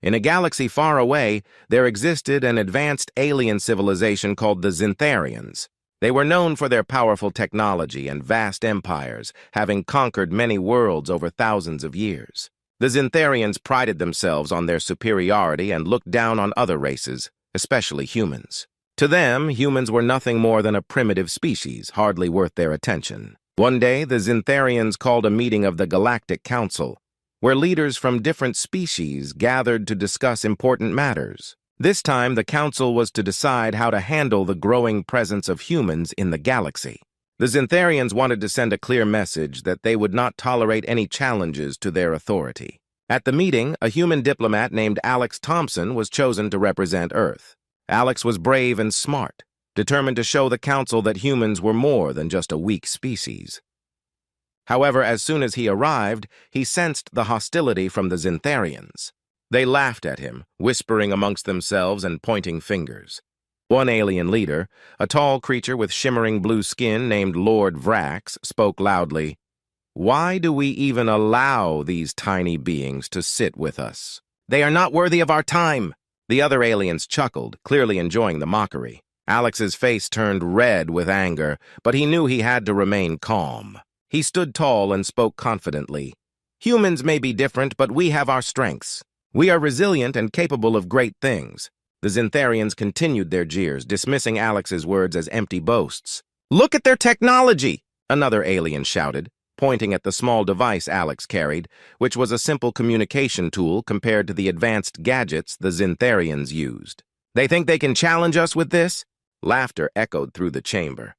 In a galaxy far away, there existed an advanced alien civilization called the Zintharians. They were known for their powerful technology and vast empires, having conquered many worlds over thousands of years. The Zintharians prided themselves on their superiority and looked down on other races, especially humans. To them, humans were nothing more than a primitive species, hardly worth their attention. One day, the Zintharians called a meeting of the Galactic Council, where leaders from different species gathered to discuss important matters. This time, the council was to decide how to handle the growing presence of humans in the galaxy. The Zintharians wanted to send a clear message that they would not tolerate any challenges to their authority. At the meeting, a human diplomat named Alex Thompson was chosen to represent Earth. Alex was brave and smart, determined to show the council that humans were more than just a weak species. However, as soon as he arrived, he sensed the hostility from the Zintharians. They laughed at him, whispering amongst themselves and pointing fingers. One alien leader, a tall creature with shimmering blue skin named Lord Vrax, spoke loudly, "Why do we even allow these tiny beings to sit with us? They are not worthy of our time." The other aliens chuckled, clearly enjoying the mockery. Alex's face turned red with anger, but he knew he had to remain calm. He stood tall and spoke confidently. "Humans may be different, but we have our strengths. We are resilient and capable of great things." The Zintharians continued their jeers, dismissing Alex's words as empty boasts. "Look at their technology!" another alien shouted, pointing at the small device Alex carried, which was a simple communication tool compared to the advanced gadgets the Zintharians used. "They think they can challenge us with this?" Laughter echoed through the chamber.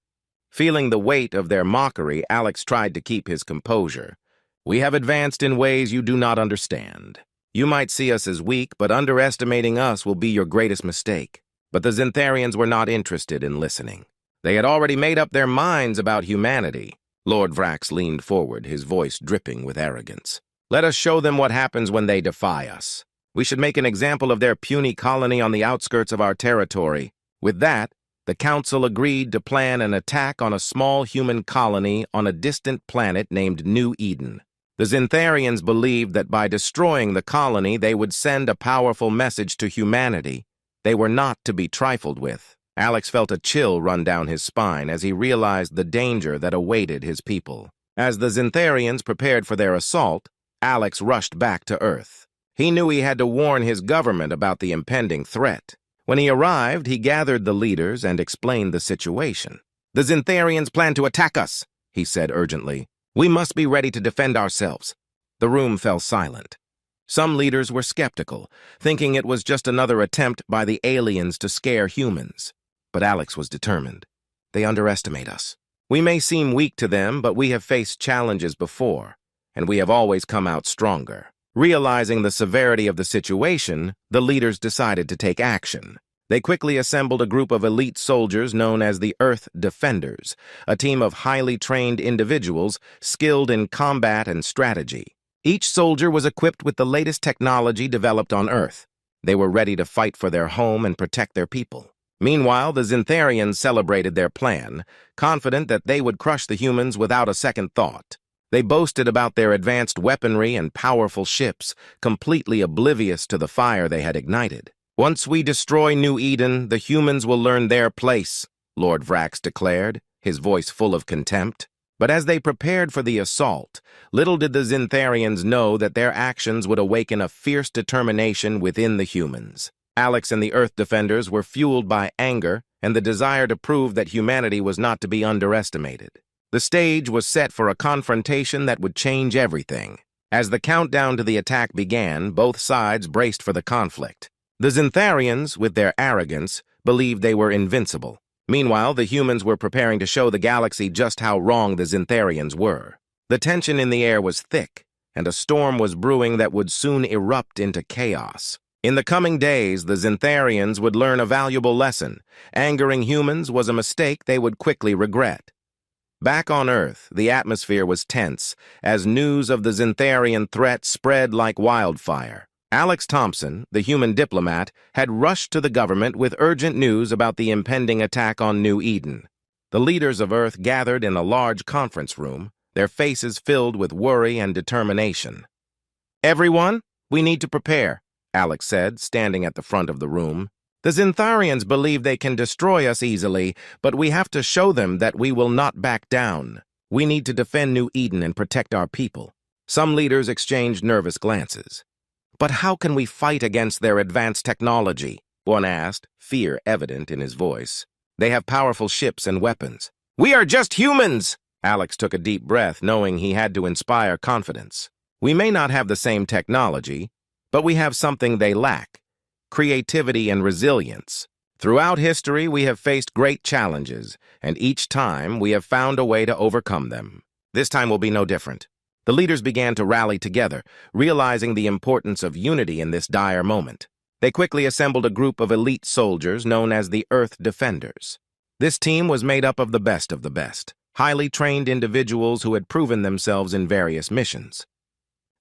Feeling the weight of their mockery, Alex tried to keep his composure. "We have advanced in ways you do not understand. You might see us as weak, but underestimating us will be your greatest mistake." But the Zintharians were not interested in listening. They had already made up their minds about humanity. Lord Vrax leaned forward, his voice dripping with arrogance. "Let us show them what happens when they defy us. We should make an example of their puny colony on the outskirts of our territory." With that, the council agreed to plan an attack on a small human colony on a distant planet named New Eden. The Zintharians believed that by destroying the colony, they would send a powerful message to humanity. They were not to be trifled with. Alex felt a chill run down his spine as he realized the danger that awaited his people. As the Zintharians prepared for their assault, Alex rushed back to Earth. He knew he had to warn his government about the impending threat. When he arrived, he gathered the leaders and explained the situation. "The Zintharians plan to attack us," he said urgently. "We must be ready to defend ourselves." The room fell silent. Some leaders were skeptical, thinking it was just another attempt by the aliens to scare humans. But Alex was determined. "They underestimate us. We may seem weak to them, but we have faced challenges before, and we have always come out stronger." Realizing the severity of the situation, the leaders decided to take action. They quickly assembled a group of elite soldiers known as the Earth Defenders, a team of highly trained individuals skilled in combat and strategy. Each soldier was equipped with the latest technology developed on Earth. They were ready to fight for their home and protect their people. Meanwhile, the Zintharians celebrated their plan, confident that they would crush the humans without a second thought. They boasted about their advanced weaponry and powerful ships, completely oblivious to the fire they had ignited. "Once we destroy New Eden, the humans will learn their place," Lord Vrax declared, his voice full of contempt. But as they prepared for the assault, little did the Zintharians know that their actions would awaken a fierce determination within the humans. Alex and the Earth Defenders were fueled by anger and the desire to prove that humanity was not to be underestimated. The stage was set for a confrontation that would change everything. As the countdown to the attack began, both sides braced for the conflict. The Zintharians, with their arrogance, believed they were invincible. Meanwhile, the humans were preparing to show the galaxy just how wrong the Zintharians were. The tension in the air was thick, and a storm was brewing that would soon erupt into chaos. In the coming days, the Zintharians would learn a valuable lesson. Angering humans was a mistake they would quickly regret. Back on Earth, the atmosphere was tense as news of the Zintharian threat spread like wildfire. Alex Thompson, the human diplomat, had rushed to the government with urgent news about the impending attack on New Eden. The leaders of Earth gathered in a large conference room, their faces filled with worry and determination. "Everyone, we need to prepare," Alex said, standing at the front of the room. The Zintharians believe they can destroy us easily, but we have to show them that we will not back down. We need to defend New Eden and protect our people. Some leaders exchanged nervous glances. But how can we fight against their advanced technology? One asked, fear evident in his voice. They have powerful ships and weapons. We are just humans! Alex took a deep breath, knowing he had to inspire confidence. We may not have the same technology, but we have something they lack: creativity and resilience. Throughout history, we have faced great challenges, and each time we have found a way to overcome them. This time will be no different. The leaders began to rally together, realizing the importance of unity in this dire moment. They quickly assembled a group of elite soldiers known as the Earth Defenders. This team was made up of the best, highly trained individuals who had proven themselves in various missions.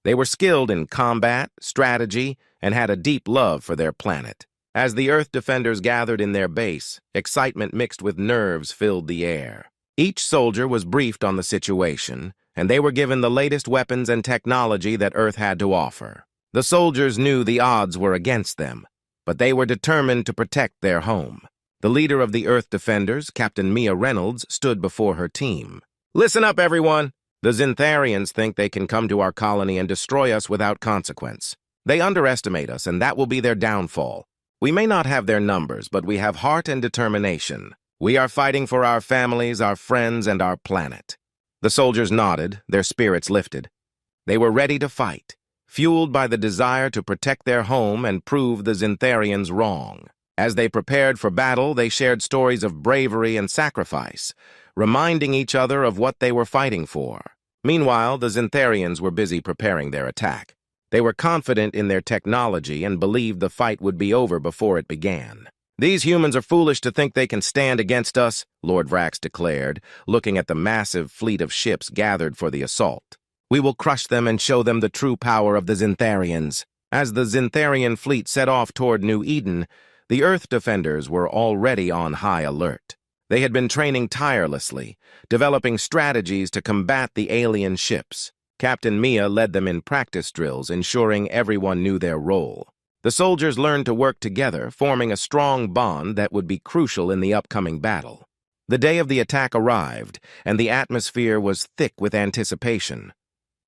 They were skilled in combat, strategy, and had a deep love for their planet. As the Earth Defenders gathered in their base, excitement mixed with nerves filled the air. Each soldier was briefed on the situation, and they were given the latest weapons and technology that Earth had to offer. The soldiers knew the odds were against them, but they were determined to protect their home. The leader of the Earth Defenders, Captain Mia Reynolds, stood before her team. "Listen up, everyone! The Zintharians think they can come to our colony and destroy us without consequence. They underestimate us, and that will be their downfall. We may not have their numbers, but we have heart and determination. We are fighting for our families, our friends, and our planet." The soldiers nodded, their spirits lifted. They were ready to fight, fueled by the desire to protect their home and prove the Zintharians wrong. As they prepared for battle, they shared stories of bravery and sacrifice, reminding each other of what they were fighting for. Meanwhile, the Zintharians were busy preparing their attack. They were confident in their technology and believed the fight would be over before it began. "These humans are foolish to think they can stand against us," Lord Vrax declared, looking at the massive fleet of ships gathered for the assault. "We will crush them and show them the true power of the Zintharians." As the Zintharian fleet set off toward New Eden, the Earth Defenders were already on high alert. They had been training tirelessly, developing strategies to combat the alien ships. Captain Mia led them in practice drills, ensuring everyone knew their role. The soldiers learned to work together, forming a strong bond that would be crucial in the upcoming battle. The day of the attack arrived, and the atmosphere was thick with anticipation.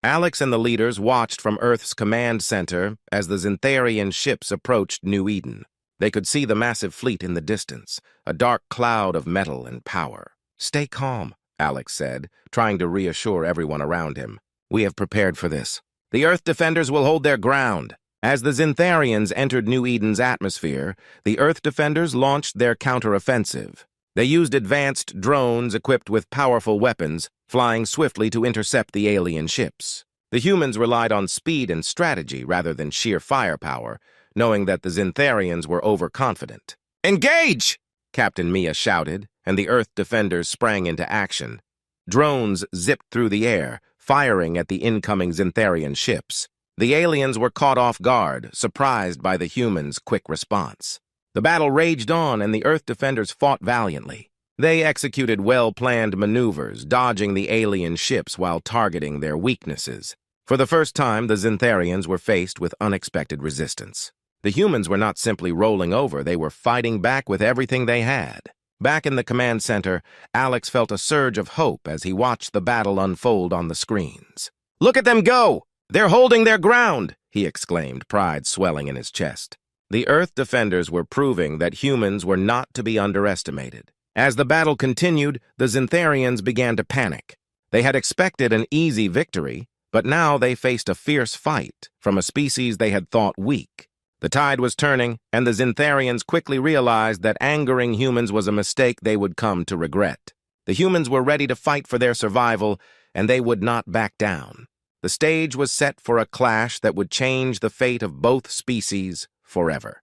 Alex and the leaders watched from Earth's command center as the Zintharian ships approached New Eden. They could see the massive fleet in the distance, a dark cloud of metal and power. "Stay calm," Alex said, trying to reassure everyone around him. "We have prepared for this. The Earth Defenders will hold their ground." As the Zintharians entered New Eden's atmosphere, the Earth Defenders launched their counteroffensive. They used advanced drones equipped with powerful weapons, flying swiftly to intercept the alien ships. The humans relied on speed and strategy rather than sheer firepower, knowing that the Zintharians were overconfident. "Engage!" Captain Mia shouted, and the Earth Defenders sprang into action. Drones zipped through the air, firing at the incoming Zintharian ships. The aliens were caught off guard, surprised by the humans' quick response. The battle raged on, and the Earth Defenders fought valiantly. They executed well-planned maneuvers, dodging the alien ships while targeting their weaknesses. For the first time, the Zintharians were faced with unexpected resistance. The humans were not simply rolling over, they were fighting back with everything they had. Back in the command center, Alex felt a surge of hope as he watched the battle unfold on the screens. "Look at them go! They're holding their ground!" he exclaimed, pride swelling in his chest. The Earth Defenders were proving that humans were not to be underestimated. As the battle continued, the Zintharians began to panic. They had expected an easy victory, but now they faced a fierce fight from a species they had thought weak. The tide was turning, and the Zintharians quickly realized that angering humans was a mistake they would come to regret. The humans were ready to fight for their survival, and they would not back down. The stage was set for a clash that would change the fate of both species forever.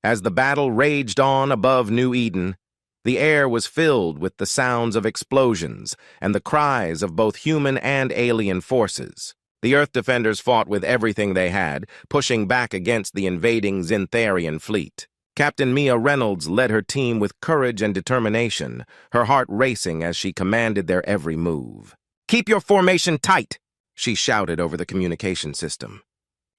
As the battle raged on above New Eden, the air was filled with the sounds of explosions and the cries of both human and alien forces. The Earth Defenders fought with everything they had, pushing back against the invading Zintharian fleet. Captain Mia Reynolds led her team with courage and determination, her heart racing as she commanded their every move. "Keep your formation tight!" she shouted over the communication system.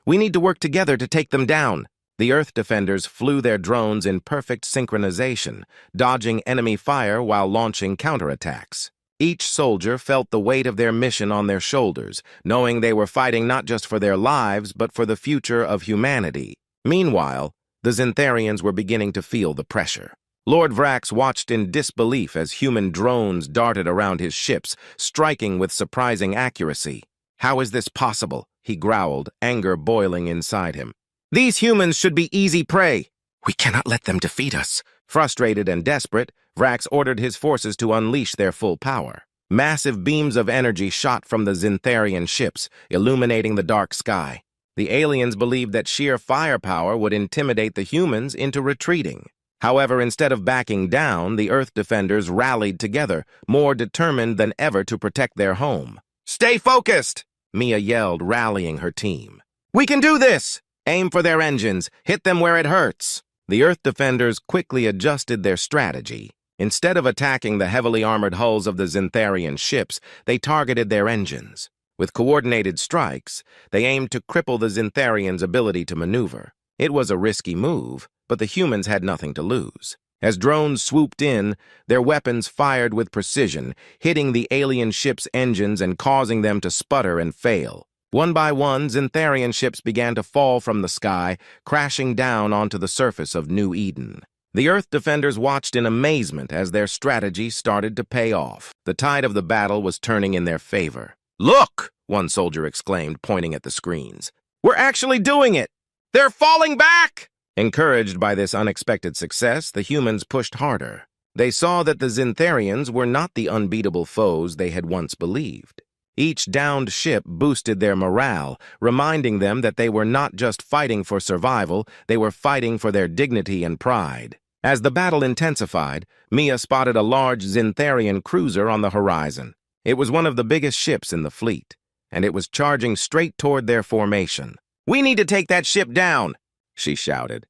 We need to work together to take them down. The Earth defenders flew their drones in perfect synchronization, dodging enemy fire while launching counterattacks. Each soldier felt the weight of their mission on their shoulders, knowing they were fighting not just for their lives, but for the future of humanity. Meanwhile, the Zintharians were beginning to feel the pressure. Lord Vrax watched in disbelief as human drones darted around his ships, striking with surprising accuracy. "How is this possible?" he growled, anger boiling inside him. "These humans should be easy prey. We cannot let them defeat us." Frustrated and desperate, Vrax ordered his forces to unleash their full power. Massive beams of energy shot from the Zintharian ships, illuminating the dark sky. The aliens believed that sheer firepower would intimidate the humans into retreating. However, instead of backing down, the Earth defenders rallied together, more determined than ever to protect their home. "Stay focused!" Mia yelled, rallying her team. "We can do this! Aim for their engines. Hit them where it hurts." The Earth defenders quickly adjusted their strategy. Instead of attacking the heavily armored hulls of the Zintharian ships, they targeted their engines. With coordinated strikes, they aimed to cripple the Zintharians' ability to maneuver. It was a risky move, but the humans had nothing to lose. As drones swooped in, their weapons fired with precision, hitting the alien ships' engines and causing them to sputter and fail. One by one, Zintharian ships began to fall from the sky, crashing down onto the surface of New Eden. The Earth defenders watched in amazement as their strategy started to pay off. The tide of the battle was turning in their favor. "Look!" one soldier exclaimed, pointing at the screens. "We're actually doing it! They're falling back!" Encouraged by this unexpected success, the humans pushed harder. They saw that the Zintharians were not the unbeatable foes they had once believed. Each downed ship boosted their morale, reminding them that they were not just fighting for survival, they were fighting for their dignity and pride. As the battle intensified, Mia spotted a large Zintharian cruiser on the horizon. It was one of the biggest ships in the fleet, and it was charging straight toward their formation. "We need to take that ship down!" she shouted.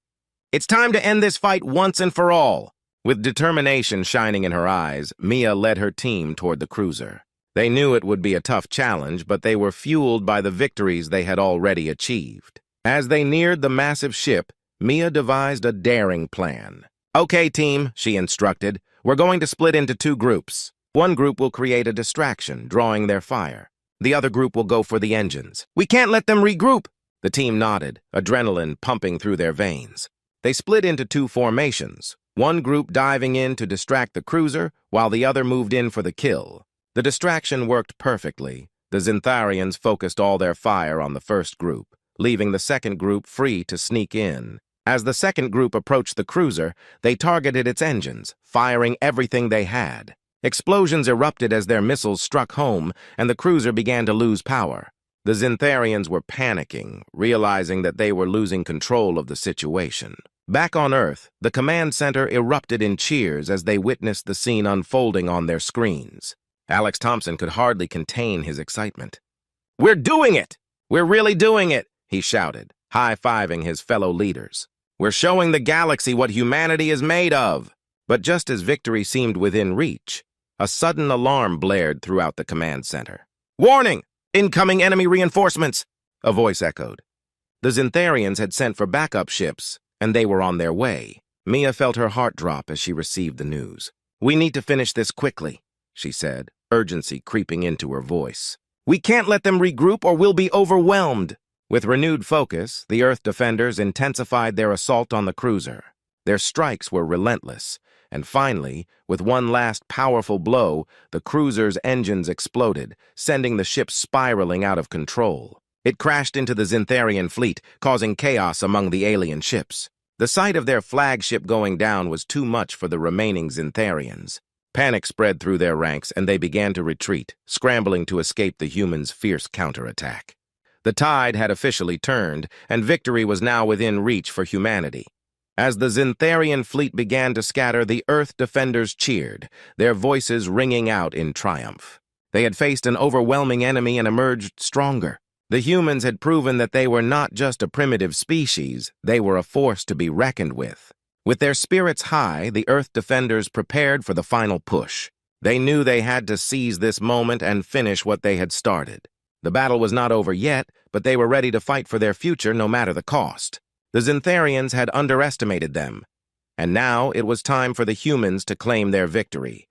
"It's time to end this fight once and for all." With determination shining in her eyes, Mia led her team toward the cruiser. They knew it would be a tough challenge, but they were fueled by the victories they had already achieved. As they neared the massive ship, Mia devised a daring plan. "Okay, team," she instructed, "we're going to split into two groups. One group will create a distraction, drawing their fire. The other group will go for the engines. We can't let them regroup." The team nodded, adrenaline pumping through their veins. They split into two formations, one group diving in to distract the cruiser, while the other moved in for the kill. The distraction worked perfectly. The Zintharians focused all their fire on the first group, leaving the second group free to sneak in. As the second group approached the cruiser, they targeted its engines, firing everything they had. Explosions erupted as their missiles struck home, and the cruiser began to lose power. The Zintharians were panicking, realizing that they were losing control of the situation. Back on Earth, the command center erupted in cheers as they witnessed the scene unfolding on their screens. Alex Thompson could hardly contain his excitement. "We're doing it! We're really doing it!" he shouted, high-fiving his fellow leaders. "We're showing the galaxy what humanity is made of!" But just as victory seemed within reach, a sudden alarm blared throughout the command center. "Warning! Incoming enemy reinforcements!" a voice echoed. The Zintharians had sent for backup ships, and they were on their way. Mia felt her heart drop as she received the news. "We need to finish this quickly," she said, urgency creeping into her voice. "We can't let them regroup or we'll be overwhelmed." With renewed focus, the Earth defenders intensified their assault on the cruiser. Their strikes were relentless, and finally, with one last powerful blow, the cruiser's engines exploded, sending the ship spiraling out of control. It crashed into the Zintharian fleet, causing chaos among the alien ships. The sight of their flagship going down was too much for the remaining Zintharians. Panic spread through their ranks, and they began to retreat, scrambling to escape the humans' fierce counterattack. The tide had officially turned, and victory was now within reach for humanity. As the Zintharian fleet began to scatter, the Earth defenders cheered, their voices ringing out in triumph. They had faced an overwhelming enemy and emerged stronger. The humans had proven that they were not just a primitive species, they were a force to be reckoned with. With their spirits high, the Earth defenders prepared for the final push. They knew they had to seize this moment and finish what they had started. The battle was not over yet, but they were ready to fight for their future no matter the cost. The Zintharians had underestimated them, and now it was time for the humans to claim their victory.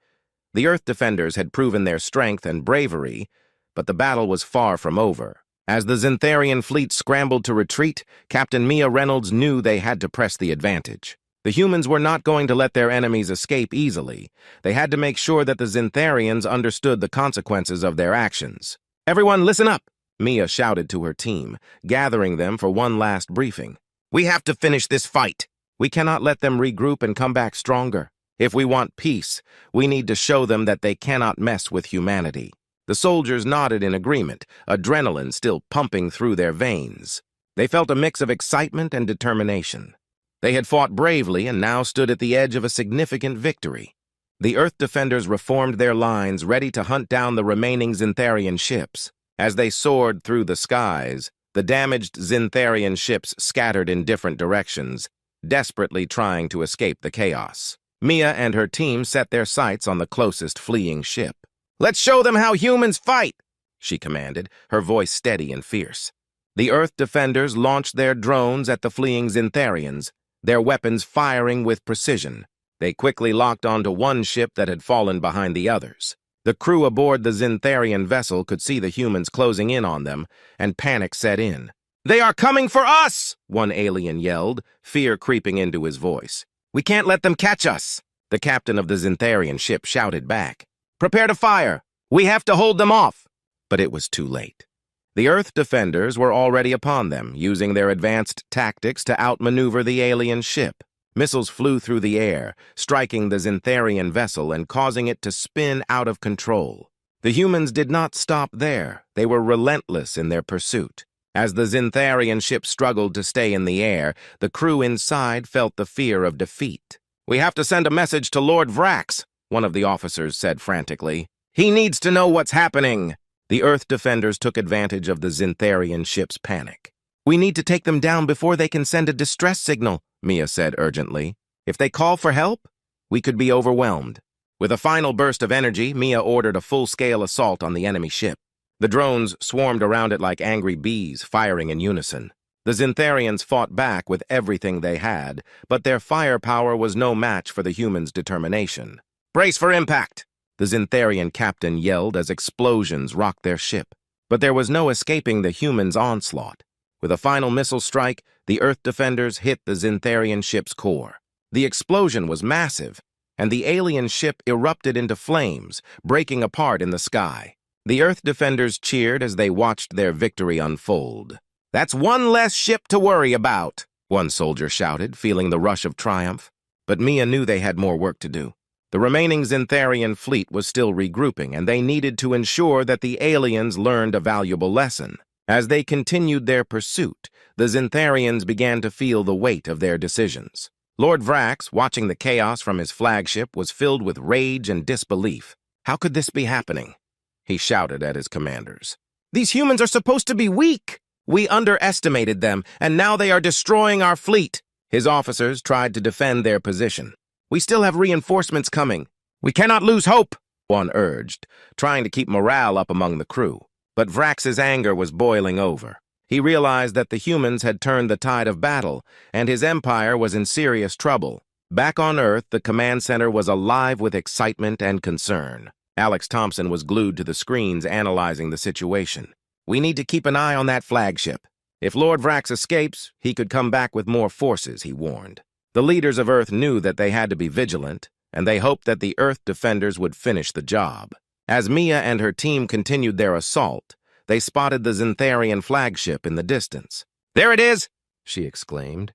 The Earth Defenders had proven their strength and bravery, but the battle was far from over. As the Zintharian fleet scrambled to retreat, Captain Mia Reynolds knew they had to press the advantage. The humans were not going to let their enemies escape easily. They had to make sure that the Zintharians understood the consequences of their actions. "Everyone, listen up!" Mia shouted to her team, gathering them for one last briefing. "We have to finish this fight. We cannot let them regroup and come back stronger. If we want peace, we need to show them that they cannot mess with humanity." The soldiers nodded in agreement, adrenaline still pumping through their veins. They felt a mix of excitement and determination. They had fought bravely and now stood at the edge of a significant victory. The Earth Defenders reformed their lines, ready to hunt down the remaining Zintharian ships. As they soared through the skies, the damaged Zintharian ships scattered in different directions, desperately trying to escape the chaos. Mia and her team set their sights on the closest fleeing ship. "Let's show them how humans fight," she commanded, her voice steady and fierce. The Earth Defenders launched their drones at the fleeing Zintharians, their weapons firing with precision. They quickly locked onto one ship that had fallen behind the others. The crew aboard the Zintharian vessel could see the humans closing in on them, and panic set in. "They are coming for us!" one alien yelled, fear creeping into his voice. "We can't let them catch us!" The captain of the Zintharian ship shouted back. "Prepare to fire! We have to hold them off!" But it was too late. The Earth Defenders were already upon them, using their advanced tactics to outmaneuver the alien ship. Missiles flew through the air, striking the Zintharian vessel and causing it to spin out of control. The humans did not stop there. They were relentless in their pursuit. As the Zintharian ship struggled to stay in the air, the crew inside felt the fear of defeat. "We have to send a message to Lord Vrax," one of the officers said frantically. "He needs to know what's happening." The Earth Defenders took advantage of the Zintharian ship's panic. "We need to take them down before they can send a distress signal," Mia said urgently. "If they call for help, we could be overwhelmed." With a final burst of energy, Mia ordered a full-scale assault on the enemy ship. The drones swarmed around it like angry bees, firing in unison. The Zintharians fought back with everything they had, but their firepower was no match for the humans' determination. "Brace for impact!" the Zintharian captain yelled as explosions rocked their ship. But there was no escaping the humans' onslaught. With a final missile strike, the Earth Defenders hit the Zintharian ship's core. The explosion was massive, and the alien ship erupted into flames, breaking apart in the sky. The Earth Defenders cheered as they watched their victory unfold. "That's one less ship to worry about," one soldier shouted, feeling the rush of triumph. But Mia knew they had more work to do. The remaining Zintharian fleet was still regrouping, and they needed to ensure that the aliens learned a valuable lesson. As they continued their pursuit, the Zintharians began to feel the weight of their decisions. Lord Vrax, watching the chaos from his flagship, was filled with rage and disbelief. "How could this be happening?" he shouted at his commanders. "These humans are supposed to be weak! We underestimated them, and now they are destroying our fleet." His officers tried to defend their position. "We still have reinforcements coming. We cannot lose hope," one urged, trying to keep morale up among the crew. But Vrax's anger was boiling over. He realized that the humans had turned the tide of battle, and his empire was in serious trouble. Back on Earth, the command center was alive with excitement and concern. Alex Thompson was glued to the screens analyzing the situation. "We need to keep an eye on that flagship. If Lord Vrax escapes, he could come back with more forces," he warned. The leaders of Earth knew that they had to be vigilant, and they hoped that the Earth Defenders would finish the job. As Mia and her team continued their assault, they spotted the Zintharian flagship in the distance. "There it is!" she exclaimed.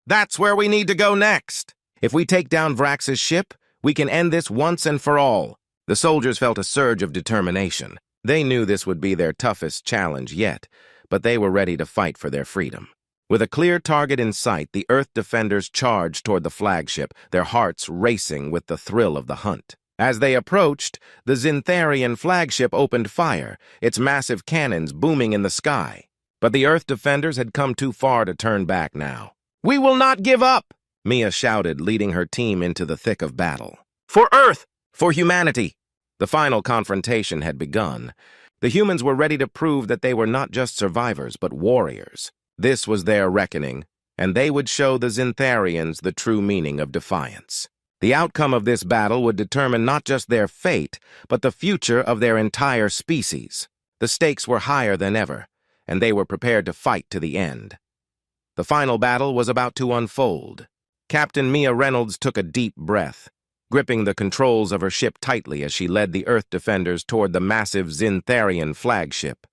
"That's where we need to go next. If we take down Vrax's ship, we can end this once and for all." The soldiers felt a surge of determination. They knew this would be their toughest challenge yet, but they were ready to fight for their freedom. With a clear target in sight, the Earth Defenders charged toward the flagship, their hearts racing with the thrill of the hunt. As they approached, the Zintharian flagship opened fire, its massive cannons booming in the sky. But the Earth Defenders had come too far to turn back now. "We will not give up!" Mia shouted, leading her team into the thick of battle. "For Earth! For humanity!" The final confrontation had begun. The humans were ready to prove that they were not just survivors, but warriors. This was their reckoning, and they would show the Zintharians the true meaning of defiance. The outcome of this battle would determine not just their fate, but the future of their entire species. The stakes were higher than ever, and they were prepared to fight to the end. The final battle was about to unfold. Captain Mia Reynolds took a deep breath, gripping the controls of her ship tightly as she led the Earth defenders toward the massive Zintharian flagship.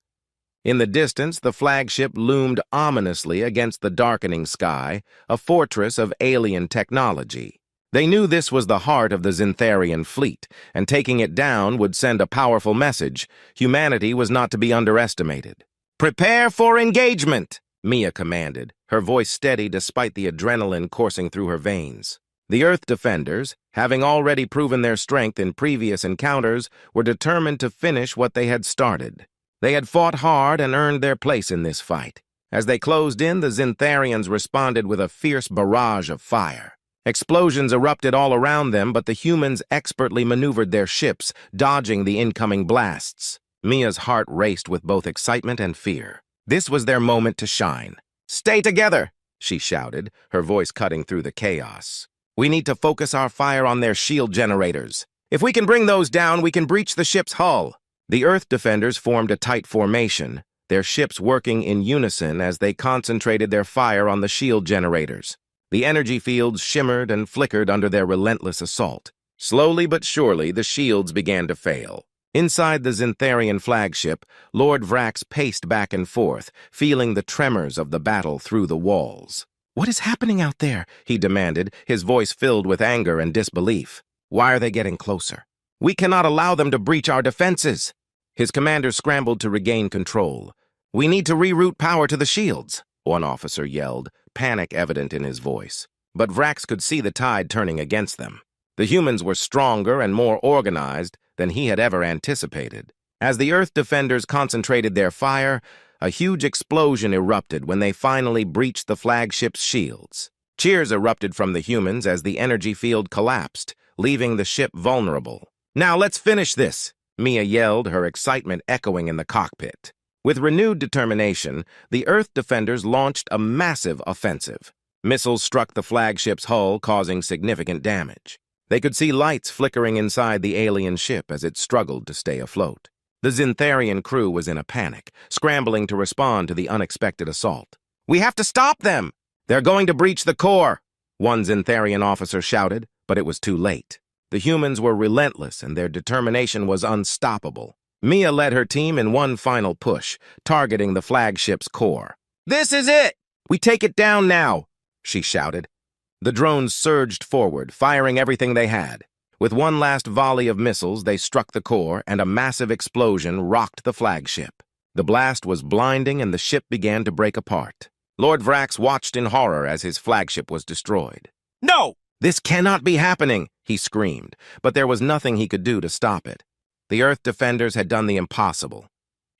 In the distance, the flagship loomed ominously against the darkening sky, a fortress of alien technology. They knew this was the heart of the Zintharian fleet, and taking it down would send a powerful message. Humanity was not to be underestimated. "Prepare for engagement!" Mia commanded, her voice steady despite the adrenaline coursing through her veins. The Earth defenders, having already proven their strength in previous encounters, were determined to finish what they had started. They had fought hard and earned their place in this fight. As they closed in, the Zintharians responded with a fierce barrage of fire. Explosions erupted all around them, but the humans expertly maneuvered their ships, dodging the incoming blasts. Mia's heart raced with both excitement and fear. This was their moment to shine. "Stay together!" she shouted, her voice cutting through the chaos. "We need to focus our fire on their shield generators. If we can bring those down, we can breach the ship's hull." The Earth defenders formed a tight formation, their ships working in unison as they concentrated their fire on the shield generators. The energy fields shimmered and flickered under their relentless assault. Slowly but surely, the shields began to fail. Inside the Zintharian flagship, Lord Vrax paced back and forth, feeling the tremors of the battle through the walls. "What is happening out there?" he demanded, his voice filled with anger and disbelief. "Why are they getting closer? We cannot allow them to breach our defenses." His commanders scrambled to regain control. "We need to reroute power to the shields," one officer yelled, panic evident in his voice. But Vrax could see the tide turning against them. The humans were stronger and more organized than he had ever anticipated. As the Earth defenders concentrated their fire, a huge explosion erupted when they finally breached the flagship's shields. Cheers erupted from the humans as the energy field collapsed, leaving the ship vulnerable. "Now let's finish this," Mia yelled, her excitement echoing in the cockpit. With renewed determination, the Earth defenders launched a massive offensive. Missiles struck the flagship's hull, causing significant damage. They could see lights flickering inside the alien ship as it struggled to stay afloat. The Zintharian crew was in a panic, scrambling to respond to the unexpected assault. "We have to stop them! They're going to breach the core!" one Zintharian officer shouted, but it was too late. The humans were relentless and their determination was unstoppable. Mia led her team in one final push, targeting the flagship's core. "This is it! We take it down now!" she shouted. The drones surged forward, firing everything they had. With one last volley of missiles, they struck the core, and a massive explosion rocked the flagship. The blast was blinding, and the ship began to break apart. Lord Vrax watched in horror as his flagship was destroyed. "No! This cannot be happening!" he screamed, but there was nothing he could do to stop it. The Earth defenders had done the impossible.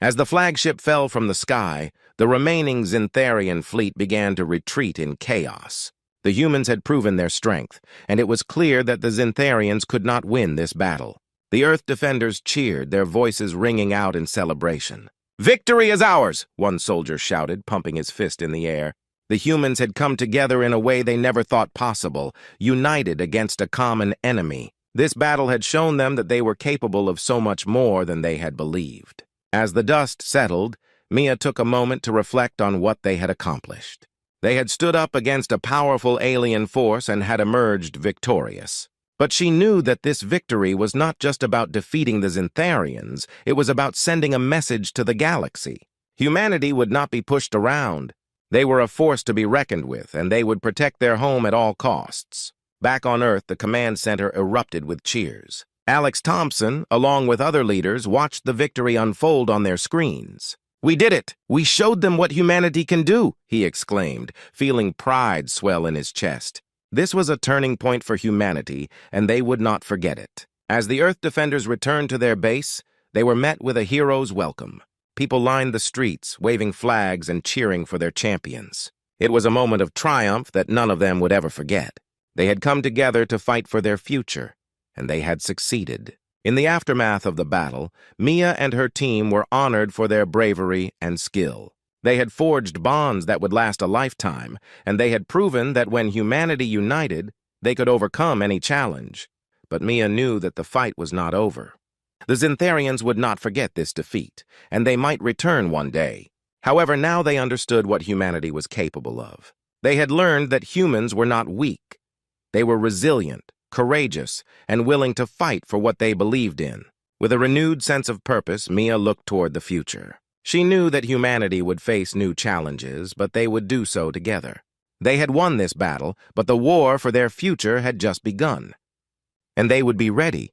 As the flagship fell from the sky, the remaining Zintharian fleet began to retreat in chaos. The humans had proven their strength, and it was clear that the Zintharians could not win this battle. The Earth defenders cheered, their voices ringing out in celebration. "Victory is ours!" one soldier shouted, pumping his fist in the air. The humans had come together in a way they never thought possible, united against a common enemy. This battle had shown them that they were capable of so much more than they had believed. As the dust settled, Mia took a moment to reflect on what they had accomplished. They had stood up against a powerful alien force and had emerged victorious. But she knew that this victory was not just about defeating the Zintharians, it was about sending a message to the galaxy. Humanity would not be pushed around. They were a force to be reckoned with, and they would protect their home at all costs. Back on Earth, the command center erupted with cheers. Alex Thompson, along with other leaders, watched the victory unfold on their screens. "We did it! We showed them what humanity can do!" he exclaimed, feeling pride swell in his chest. This was a turning point for humanity, and they would not forget it. As the Earth defenders returned to their base, they were met with a hero's welcome. People lined the streets, waving flags and cheering for their champions. It was a moment of triumph that none of them would ever forget. They had come together to fight for their future, and they had succeeded. In the aftermath of the battle, Mia and her team were honored for their bravery and skill. They had forged bonds that would last a lifetime, and they had proven that when humanity united, they could overcome any challenge. But Mia knew that the fight was not over. The Zintharians would not forget this defeat, and they might return one day. However, now they understood what humanity was capable of. They had learned that humans were not weak. They were resilient, courageous, and willing to fight for what they believed in. With a renewed sense of purpose, Mia looked toward the future. She knew that humanity would face new challenges, but they would do so together. They had won this battle, but the war for their future had just begun. And they would be ready,